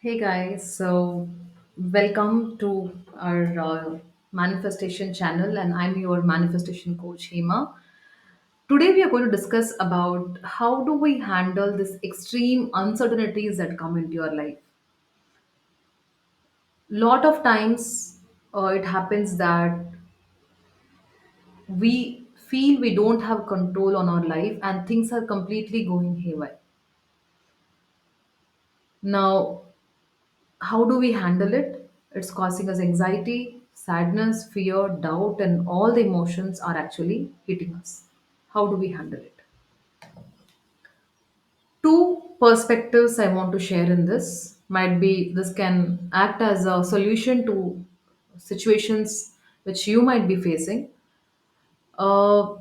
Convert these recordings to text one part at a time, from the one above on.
Hey guys, so welcome to our manifestation channel, and I'm your manifestation coach Hema. Today we are going to discuss about how do we handle this extreme uncertainties that come into your life. Lot of times, it happens that we feel we don't have control on our life, and things are completely going haywire. Now, how do we handle it? It's causing us anxiety, sadness, fear, doubt, and all the emotions are actually hitting us. How do we handle it? Two perspectives I want to share in this. Might be this can act as a solution to situations which you might be facing. Uh,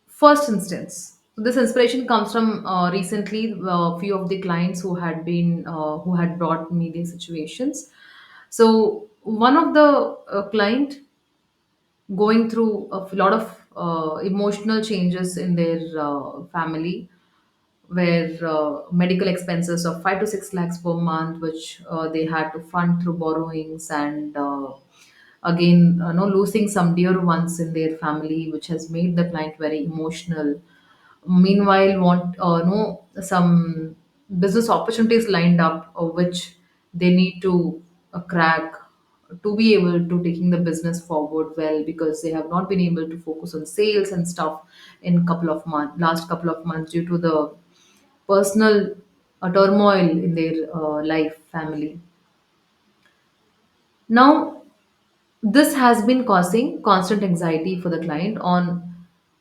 First instance, this inspiration comes from recently a few of the clients who had brought me these situations. So one of the client going through a lot of emotional changes in their family, where medical expenses of 5 to 6 lakhs per month, which they had to fund through borrowings, and again, no, losing some dear ones in their family, which has made the client very emotional. Meanwhile, want no some business opportunities lined up, which they need to crack to be able to taking the business forward well, because they have not been able to focus on sales and stuff in couple of months last couple of months due to the personal turmoil in their life family. Now this has been causing constant anxiety for the client on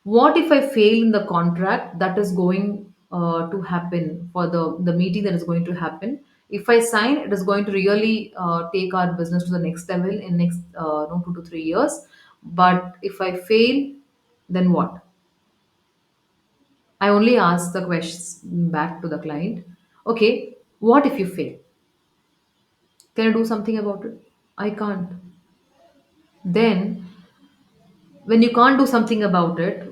what if I fail in the contract that is going to happen for the meeting that is going to happen. If I sign, it is going to really take our business to the next level in next no, 2 to 3 years. But if I fail, then what? I only ask the question back to the client. Okay, what if you fail? Can I do something about it? I can't. Then, when you can't do something about it,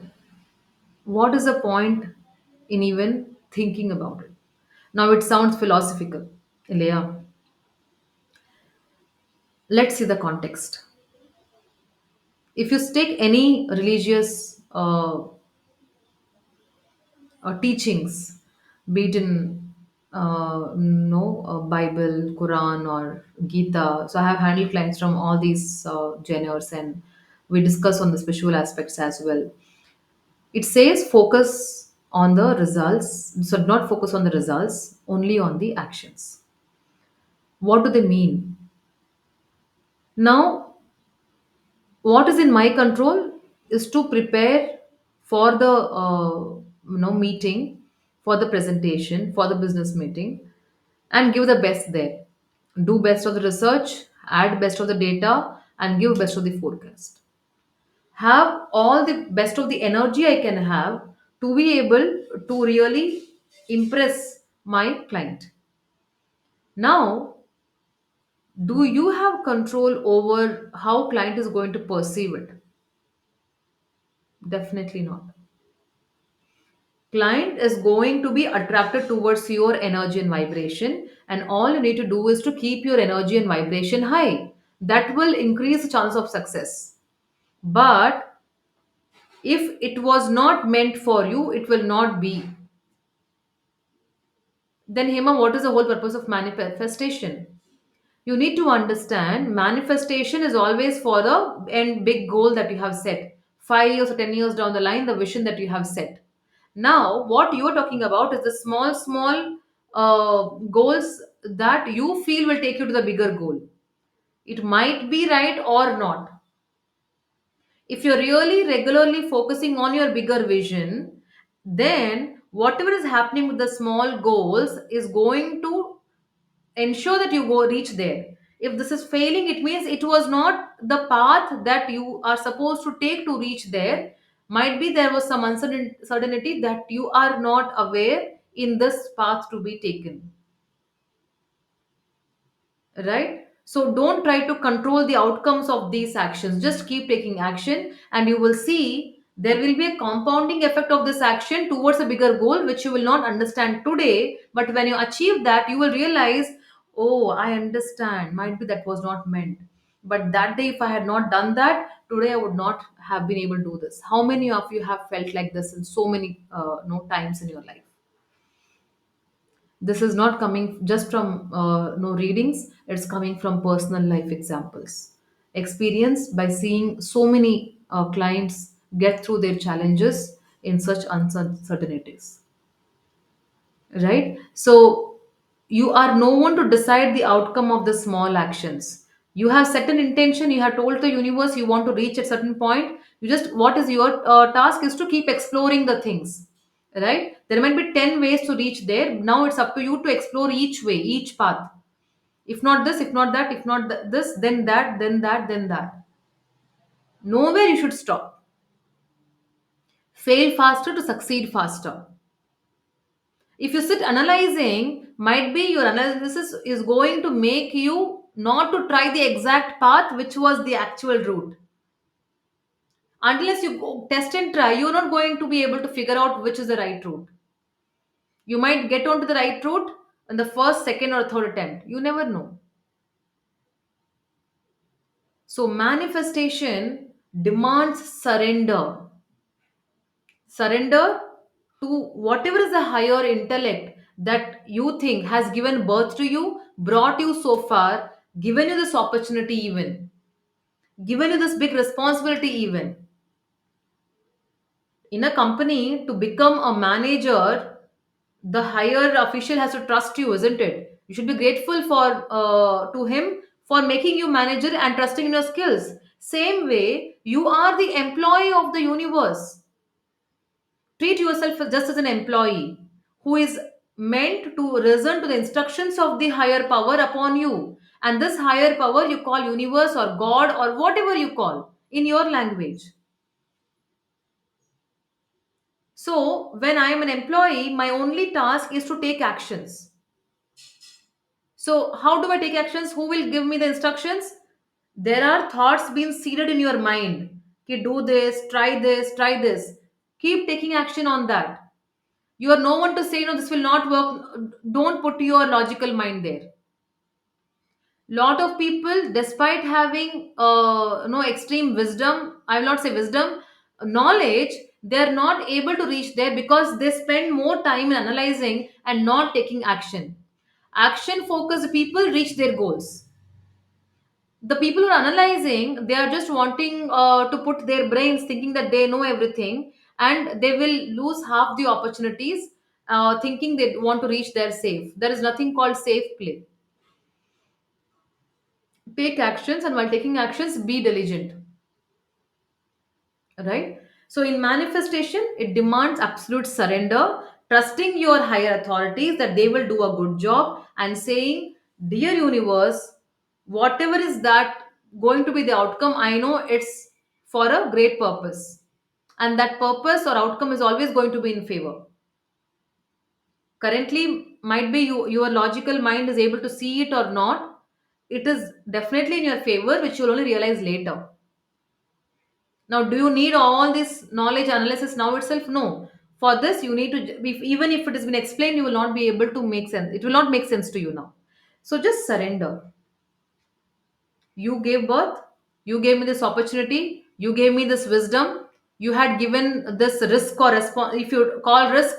what is the point in even thinking about it? Now it sounds philosophical, Leah. Let's see the context. If you take any religious teachings, be it in no Bible, Quran, or Gita. So I have handled clients from all these genres, and we discuss on the spiritual aspects as well. It says focus on the results, so not focus on the results, only on the actions. What do they mean? Now, what is in my control is to prepare for the meeting, for the presentation, for the business meeting, and give the best there. Do best of the research, add best of the data, and give best of the forecast. Have all the best of the energy I can have to be able to really impress my client. Now, do you have control over how client is going to perceive it? Definitely not. Client is going to be attracted towards your energy and vibration, and all you need to do is to keep your energy and vibration high. That will increase the chance of success. But if it was not meant for you, it will not be. Then, Hema, what is the whole purpose of manifestation? You need to understand manifestation is always for the end big goal that you have set. 5 years or 10 years down the line, the vision that you have set. Now, what you are talking about is the small, small goals that you feel will take you to the bigger goal. It might be right or not. If you're really regularly focusing on your bigger vision, then whatever is happening with the small goals is going to ensure that you go reach there. If this is failing, it means it was not the path that you are supposed to take to reach there. Might be there was some uncertainty that you are not aware in this path to be taken, right? So don't try to control the outcomes of these actions, just keep taking action, and you will see There will be a compounding effect of this action towards a bigger goal which you will not understand today, but when you achieve that you will realize, oh, I understand, might be that was not meant, but that day if I had not done that, today I would not have been able to do this. How many of you have felt like this in so many no times in your life? This is not coming just from no readings, it's coming from personal life examples, experienced by seeing so many clients get through their challenges in such uncertainties, right? So you are no one to decide the outcome of the small actions. You have set an intention, you have told the universe you want to reach at certain point. You just, what is your task is to keep exploring the things, right? There might be 10 ways to reach there. Now it's up to you to explore each way, each path. If not this, if not that, if not this, then that, then that, then that. Nowhere you should stop. Fail faster to succeed faster. If you sit analyzing, might be your analysis is going to make you not to try the exact path which was the actual route. Unless you go test and try, you're not going to be able to figure out which is the right route. You might get onto the right route in the first, second, or third attempt. You never know. So manifestation demands surrender. Surrender to whatever is the higher intellect that you think has given birth to you, brought you so far, given you this opportunity, even given you this big responsibility. Even in a company, to become a manager, the higher official has to trust you, isn't it? You should be grateful for to him for making you manager and trusting in your skills. Same way, you are the employee of the universe. Treat yourself just as an employee who is meant to listen to the instructions of the higher power upon you. And this higher power you call universe or God or whatever you call in your language. So, when I am an employee, my only task is to take actions. So, how do I take actions? Who will give me the instructions? There are thoughts being seeded in your mind. Okay, do this, try this, try this. Keep taking action on that. You are no one to say, no, this will not work. Don't put your logical mind there. Lot of people, despite having no extreme wisdom, I will not say wisdom, knowledge, they are not able to reach there because they spend more time in analyzing and not taking action. Action focused people reach their goals. The people who are analyzing, they are just wanting to put their brains thinking that they know everything, and they will lose half the opportunities thinking they want to reach their safe. There is nothing called safe play. Take actions, and while taking actions, be diligent, right? So in manifestation, it demands absolute surrender, trusting your higher authorities that they will do a good job, and saying, dear universe, whatever is that going to be the outcome, I know it's for a great purpose, and that purpose or outcome is always going to be in favor. Currently might be your logical mind is able to see it or not. It is definitely in your favor, which you'll only realize later. Now, do you need all this knowledge analysis now itself? No. For this, you need to, even if it has been explained, you will not be able to make sense. It will not make sense to you now. So just surrender. You gave birth, you gave me this opportunity, you gave me this wisdom, you had given this risk or if you call risk,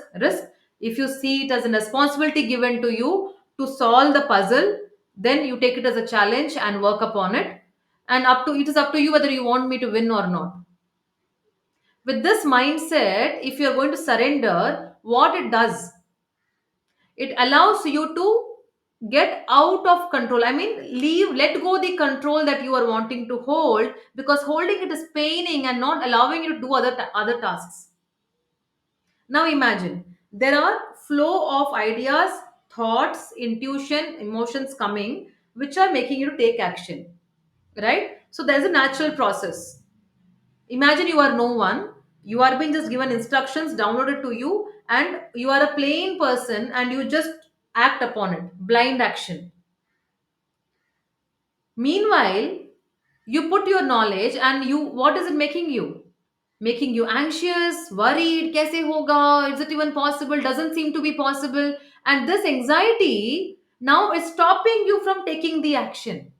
if you see it as a responsibility given to you to solve the puzzle, then you take it as a challenge and work upon it. And up to, it is up to you whether you want me to win or not. With this mindset, if you're going to surrender, what it does, it allows you to get out of control. I mean, leave, let go the control that you are wanting to hold, because holding it is paining and not allowing you to do other tasks. Now imagine there are flow of ideas, thoughts, intuition, emotions coming, which are making you to take action, right? So there's a natural process. Imagine you are no one, you are being just given instructions downloaded to you, and you are a plain person and you just act upon it, blind action. Meanwhile, you put your knowledge and you, what is it making you? making you anxious, worried, kaise hoga, is it even possible, doesn't seem to be possible. And this anxiety now is stopping you from taking the action,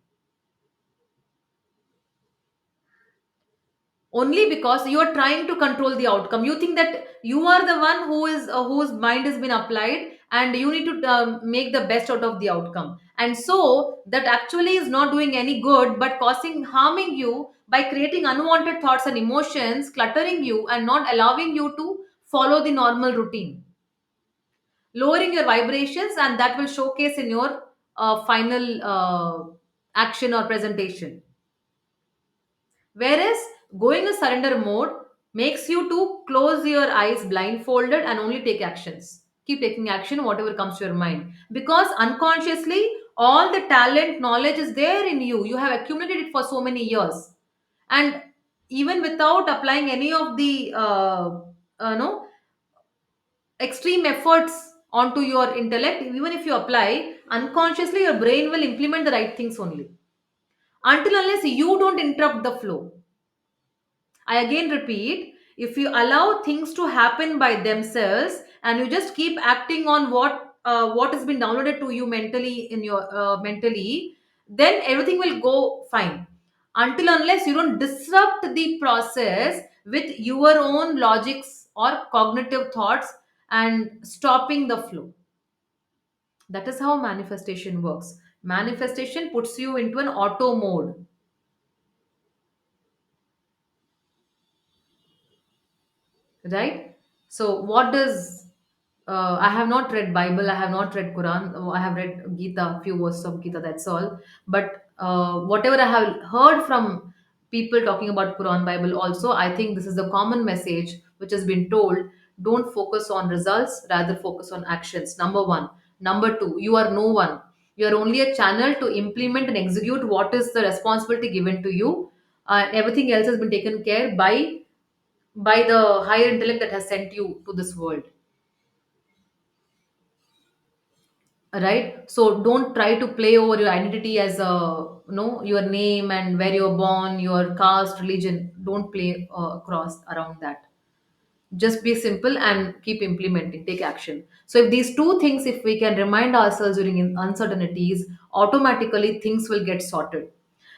only because you are trying to control the outcome. You think that you are the one who is whose mind has been applied, and you need to make the best out of the outcome, and so that actually is not doing any good but causing harming you by creating unwanted thoughts and emotions, cluttering you and not allowing you to follow the normal routine, lowering your vibrations, and that will showcase in your final action or presentation. Whereas going to surrender mode makes you to close your eyes blindfolded and only take actions. Keep taking action, whatever comes to your mind. Because unconsciously, all the talent, knowledge is there in you. You have accumulated it for so many years. And even without applying any of the no extreme efforts onto your intellect, even if you apply, unconsciously your brain will implement the right things only. Until unless you don't interrupt the flow. I again repeat, if you allow things to happen by themselves and you just keep acting on what has been downloaded to you mentally in your mentally, then everything will go fine. Until unless you don't disrupt the process with your own logics or cognitive thoughts and stopping the flow. That is how manifestation works. Manifestation puts you into an auto mode, right? So what does I have not read Bible, I have not read Quran, I have read Gita, few verses of Gita, that's all. But whatever I have heard from people talking about Quran, Bible also, I think this is the common message which has been told. Don't focus on results, rather focus on actions. Number one. Number two, you are no one. You are only a channel to implement and execute what is the responsibility given to you. Everything else has been taken care by the higher intellect that has sent you to this world, right? So don't try to play over your identity as a your name and where you're born, your caste, religion. Don't play across around that. Just be simple and keep implementing, take action. So if these two things, if we can remind ourselves during uncertainties, automatically things will get sorted.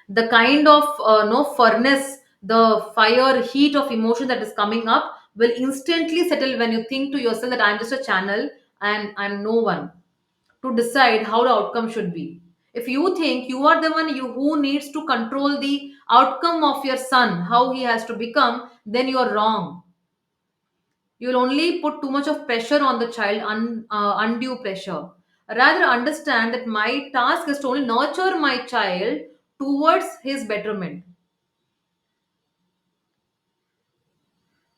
The kind of no furnace, the fire heat of emotion that is coming up will instantly settle when you think to yourself that I'm just a channel and I'm no one to decide how the outcome should be. If you think you are the one who needs to control the outcome of your son, how he has to become, then you are wrong. You will only put too much of pressure on the child, undue pressure. Rather, understand that my task is to only nurture my child towards his betterment.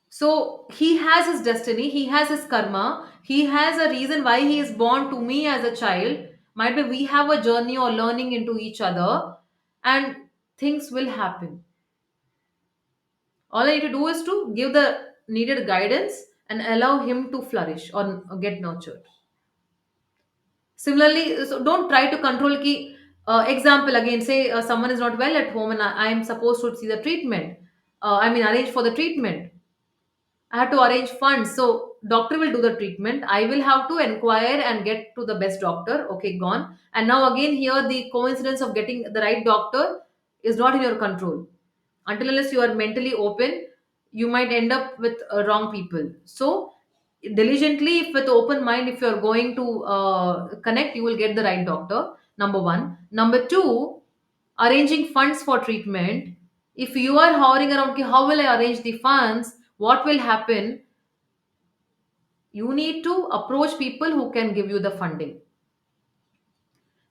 So he has his destiny, he has his karma, he has a reason why he is born to me as a child. Might be we have a journey or learning into each other, and things will happen. All I need to do is to give the needed guidance and allow him to flourish or get nurtured. Similarly, so don't try to control key. Example again, say someone is not well at home and I am supposed to see the treatment. Arrange for the treatment. I have to arrange funds. So doctor will do the treatment. I will have to inquire and get to the best doctor. Okay, gone. And now again here the coincidence of getting the right doctor is not in your control. Until unless you are mentally open, you might end up with wrong people. So diligently, if with open mind, if you are going to connect, you will get the right doctor. Number one. Number two, arranging funds for treatment. If you are hovering around, "Okay, how will I arrange the funds? What will happen?" You need to approach people who can give you the funding.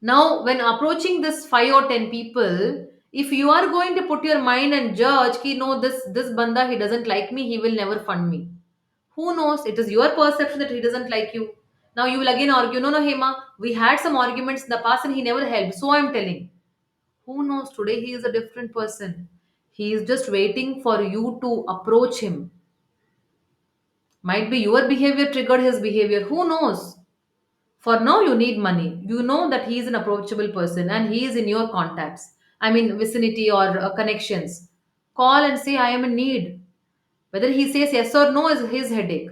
Now, when approaching this 5 or 10 people, if you are going to put your mind and judge, ki no, this banda he doesn't like me, he will never fund me. Who knows? It is your perception that he doesn't like you. Now you will again argue, no, no, Hema, we had some arguments in the past and he never helped. So I'm telling. Who knows? Today he is a different person. He is just waiting for you to approach him. Might be your behavior triggered his behavior. Who knows? For now, you need money. You know that he is an approachable person and he is in your contacts. Vicinity or connections. Call and say, I am in need. Whether he says yes or no is his headache.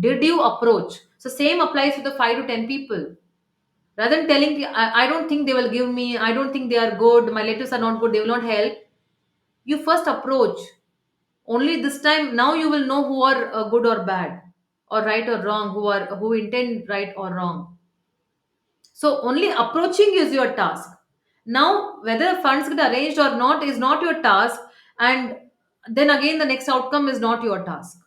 Did you approach? So same applies to the 5 to 10 people. Rather than telling, I don't think they will give me, I don't think they are good, my letters are not good, they will not help. You first approach. Only this time, now you will know who are good or bad, or right or wrong, who intend right or wrong. So only approaching is your task. Now, whether funds get arranged or not is not your task, and then again the next outcome is not your task.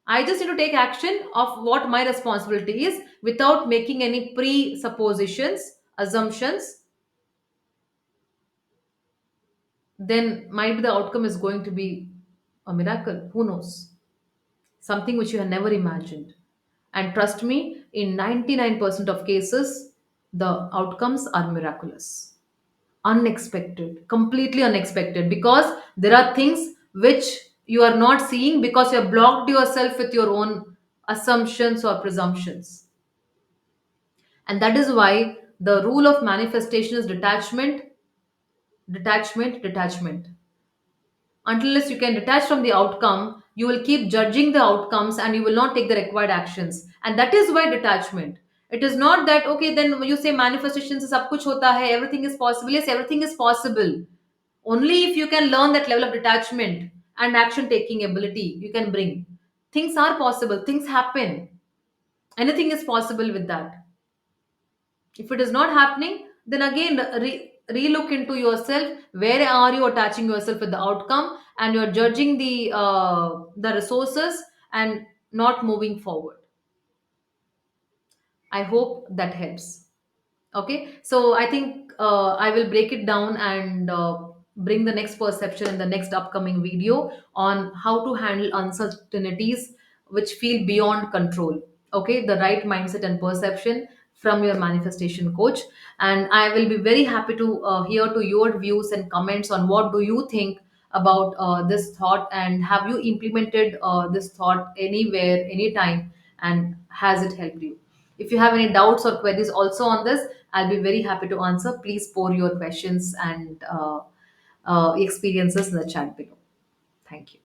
I just need to take action of what my responsibility is without making any presuppositions, assumptions. Then might be the outcome is going to be a miracle. Who knows? Something which you have never imagined. And trust me, in 99% of cases, the outcomes are miraculous, unexpected, completely unexpected, because there are things which you are not seeing because you have blocked yourself with your own assumptions or presumptions. And that is why the rule of manifestation is detachment, detachment, detachment. Unless you can detach from the outcome, you will keep judging the outcomes and you will not take the required actions. And that is why detachment. It is not that, okay, then when you say manifestations is sab kuch hota hai, everything is possible. Yes, everything is possible. Only if you can learn that level of detachment and action taking ability, you can bring. Things are possible, things happen. Anything is possible with that. If it is not happening, then again re-look into yourself. Where are you attaching yourself with the outcome, and you're judging the resources and not moving forward. I hope that helps. Okay, so I think I will break it down and bring the next perception in the next upcoming video on how to handle uncertainties which feel beyond control. Okay, the right mindset and perception from your manifestation coach. And I will be very happy to hear to your views and comments on what do you think about this thought, and have you implemented this thought anywhere, anytime, and has it helped you? If you have any doubts or queries also on this, I'll be very happy to answer. Please pour your questions and experiences in the chat below. Thank you.